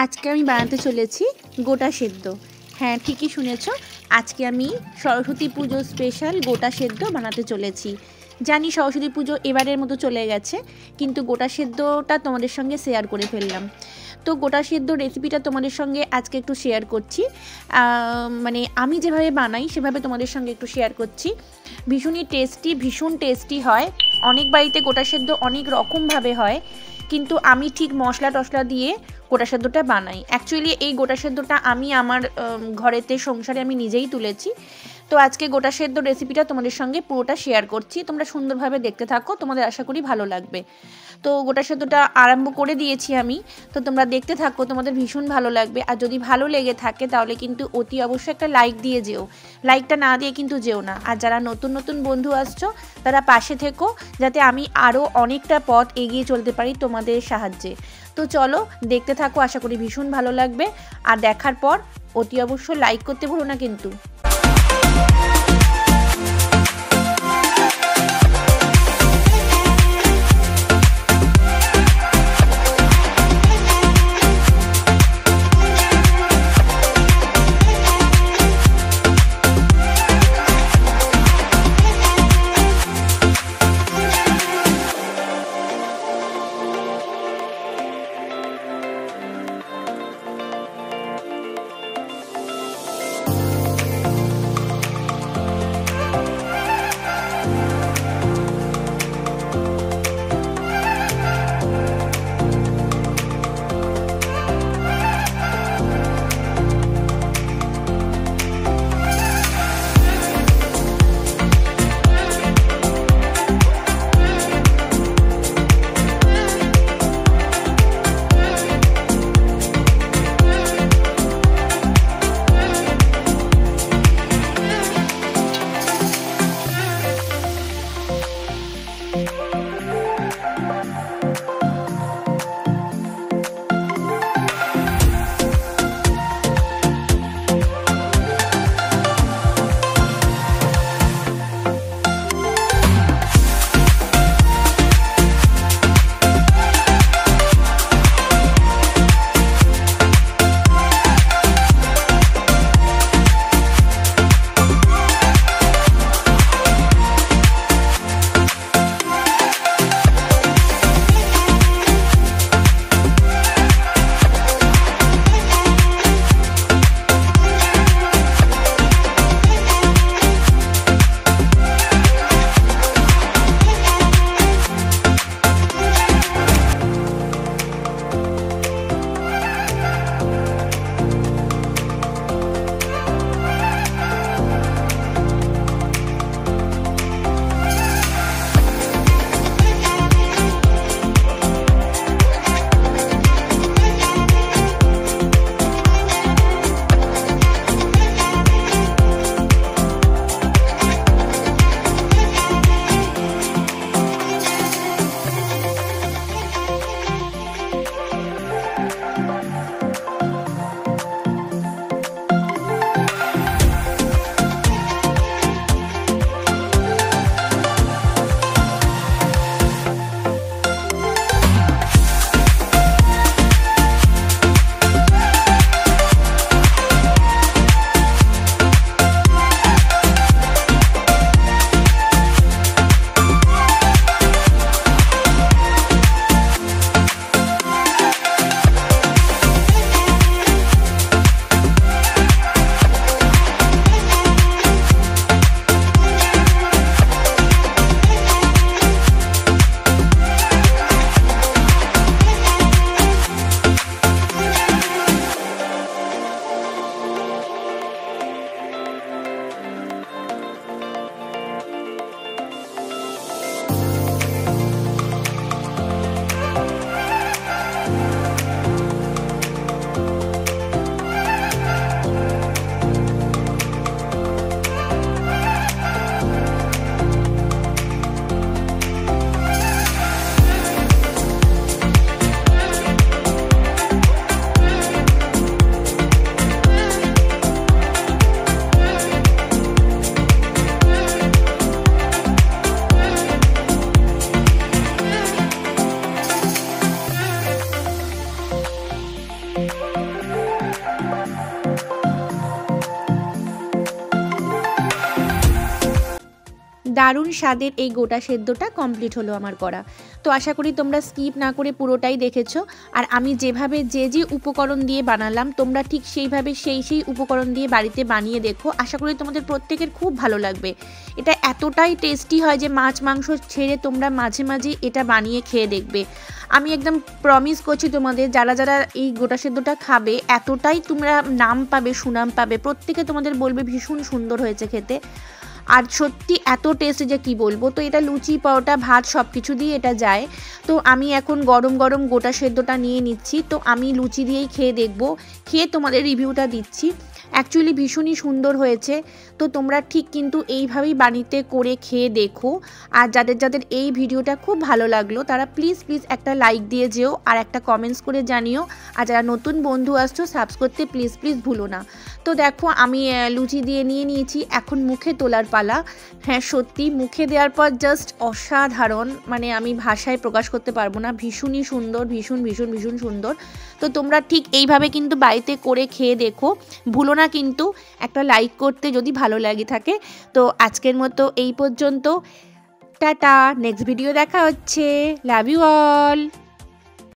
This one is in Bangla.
আজকে আমি বানাতে চলেছি গোটা সেদ্ধ। হ্যাঁ, ঠিকই শুনেছো, আজকে আমি সরস্বতী পুজো স্পেশাল গোটা সেদ্ধ বানাতে চলেছি। জানি সরস্বতী পুজো এবারের মতো চলে গেছে, কিন্তু গোটা সেদ্ধটা তোমাদের সঙ্গে শেয়ার করে ফেললাম। তো গোটা সেদ্ধ রেসিপিটা তোমাদের সঙ্গে আজকে একটু শেয়ার করছি। মানে আমি যেভাবে বানাই সেভাবে তোমাদের সঙ্গে একটু শেয়ার করছি। ভীষণ টেস্টি হয়। অনেক বাড়িতে গোটা সেদ্ধ অনেক রকমভাবে হয়, কিন্তু আমি ঠিক মশলা টশলা দিয়ে গোটা সেদ্ধটা বানাই। অ্যাকচুয়ালি এই গোটা সেদ্ধটা আমি আমার ঘরেতে সংসারে আমি নিজেই তুলেছি। তো আজকে গোটা সেদ্ধ রেসিপিটা তোমাদের সঙ্গে পুরোটা শেয়ার করছি। তোমরা সুন্দরভাবে দেখতে থাকো, তোমাদের আশা করি ভালো লাগবে। তো গোটা সেদ্ধটা আরম্ভ করে দিয়েছি আমি, তো তোমরা দেখতে থাকো, তোমাদের ভীষণ ভালো লাগবে। আর যদি ভালো লেগে থাকে তাহলে কিন্তু অতি অবশ্যই একটা লাইক দিয়ে যেও, লাইকটা না দিয়ে কিন্তু যেও না। আর যারা নতুন নতুন বন্ধু আসছো তারা পাশে থেকো, যাতে আমি আরও অনেকটা পথ এগিয়ে চলতে পারি তোমাদের সাহায্যে। তো চলো দেখতে থাকো, আশা করি ভীষণ ভালো লাগবে। আর দেখার পর অতি অবশ্যই লাইক করতে ভুলো না কিন্তু। দারুণ স্বাদের এই গোটা সেদ্ধটা কমপ্লিট হলো আমার করা। তো আশা করি তোমরা স্কিপ না করে পুরোটাই দেখেছো। আর আমি যেভাবে যে উপকরণ দিয়ে বানালাম তোমরা ঠিক সেইভাবে সেই উপকরণ দিয়ে বাড়িতে বানিয়ে দেখো। আশা করি তোমাদের প্রত্যেকের খুব ভালো লাগবে। এটা এতটাই টেস্টি হয় যে মাছ মাংস ছেড়ে তোমরা মাঝে মাঝে এটা বানিয়ে খেয়ে দেখবে। আমি একদম প্রমিস করছি তোমাদের, যারা যারা এই গোটা সেদ্ধটা খাবে এতটাই তোমরা নাম পাবে, সুনাম পাবে, প্রত্যেকে তোমাদের বলবে ভীষণ সুন্দর হয়েছে খেতে। আর সত্যি এত টেস্ট যে কি বলবো। তো এটা লুচি, পরোটা, ভাত সব কিছু দিয়ে এটা যায়। তো আমি এখন গরম গরম গোটা সেদ্ধটা নিয়ে নিচ্ছি। তো আমি লুচি দিয়েই খেয়ে দেখবো, খেয়ে তোমাদের রিভিউটা দিচ্ছি। অ্যাকচুয়ালি ভীষণই সুন্দর হয়েছে। তো তোমরা ঠিক কিন্তু এইভাবেই বাড়িতে করে খেয়ে দেখো। আর যাদের যাদের এই ভিডিওটা খুব ভালো লাগলো তারা প্লিজ একটা লাইক দিয়ে যেও আর একটা কমেন্টস করে জানিও। আর যারা নতুন বন্ধু আসছো সাবস্ক্রাইব করতে প্লিজ ভুলো না। তো দেখো আমি লুচি দিয়ে নিয়েছি, এখন মুখে তোলার পালা। হ্যাঁ সত্যি মুখে দেওয়ার পর জাস্ট অসাধারণ, মানে আমি ভাষায় প্রকাশ করতে পারবো না। ভীষণই সুন্দর, ভীষণ সুন্দর। তো তোমরা ঠিক এইভাবে কিন্তু বাড়িতে করে খেয়ে দেখো। ভুলো না কিন্তু একটা লাইক করতে যদি ভালো লাগে থাকে। তো আজকের মতো এই পর্যন্ত, টাটা, নেক্সট ভিডিও দেখা হচ্ছে। Love you all.